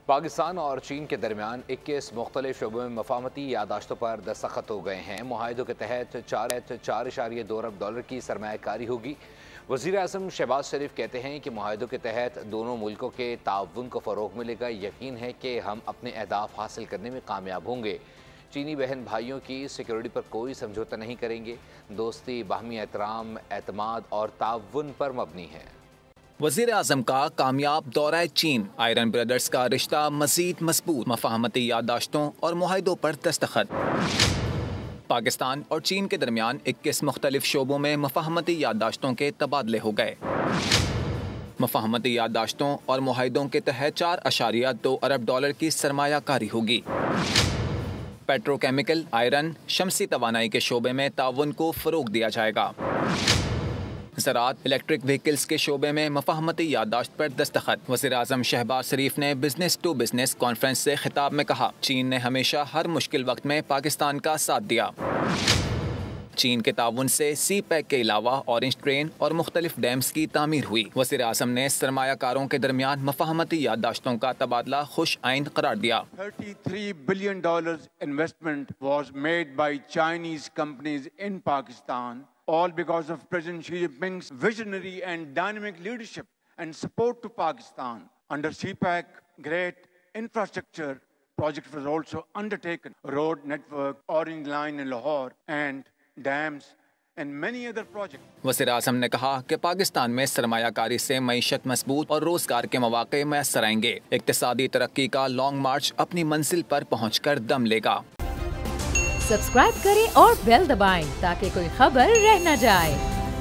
پاکستان اور چین کے درمیان 21 مختلف شعبوں میں مفاہمتی یادداشتوں پر دستخط ہو گئے ہیں۔ معاہدوں کے تحت 4.2 ارب ڈالر کی سرمایہ کاری ہوگی۔ وزیر اعظم شہباز شریف کہتے ہیں کہ معاہدوں کے تحت دونوں ملکوں کے تعاون کو فروغ ملے گا۔ یقین ہے کہ ہم اپنے اہداف حاصل کرنے میں کامیاب ہوں گے۔ چینی بہن بھائیوں کی سیکیورٹی پر کوئی سمجھوتہ نہیں کریں گے۔ دوستی باہمی احترام، اعتماد اور تعاون پر مبنی ہے۔ وزیر اعظم کا کامیاب دورہ چین، آئرن بردرز کا رشتہ مزید مضبوط، مفاہمتی یادداشتوں اور معاہدوں پر دستخط۔ پاکستان اور چین کے درمیان 21 مختلف شعبوں میں مفاہمتی یادداشتوں کے تبادلے ہو گئے۔ مفاہمتی یادداشتوں اور معاہدوں کے تحت 4.2 ارب ڈالر کی سرمایہ کاری ہوگی۔ پیٹرو کیمیکل، آئرن، شمسی توانائی کے شعبے میں تعاون کو فروغ دیا جائے گا۔ زراعت، الیکٹرک وہیکلز کے شعبے میں مفاہمتی یادداشت پر دستخط۔ وزیر اعظم شہباز شریف نے بزنس ٹو بزنس کانفرنس سے خطاب میں کہا، چین نے ہمیشہ ہر مشکل وقت میں پاکستان کا ساتھ دیا۔ چین کے تعاون سے سی پیک کے علاوہ اورنج ٹرین اور مختلف ڈیمز کی تعمیر ہوئی۔ وزیر اعظم نے سرمایہ کاروں کے درمیان مفاہمتی یادداشتوں کا تبادلہ خوش آئند قرار دیا۔ $33 billion investment was made by Chinese companies in Pakistan, all because of President Xi Jinping's visionary and dynamic leadership and support to Pakistan. Under CPEC, great infrastructure project was also undertaken. Road network, Orange Line in Lahore, and dams, and many other projects. وزیر اعظم نے کہا کہ پاکستان میں سرمایہ کاری سے معیشت مضبوط اور روزگار کے مواقع میسر آئیں گے۔ اقتصادی ترقی کا لانگ مارچ اپنی منزل پر پہنچ کر دم لے گا۔ سبسکرائب کریں اور بیل دبائیں تاکہ کوئی خبر رہ نہ جائے۔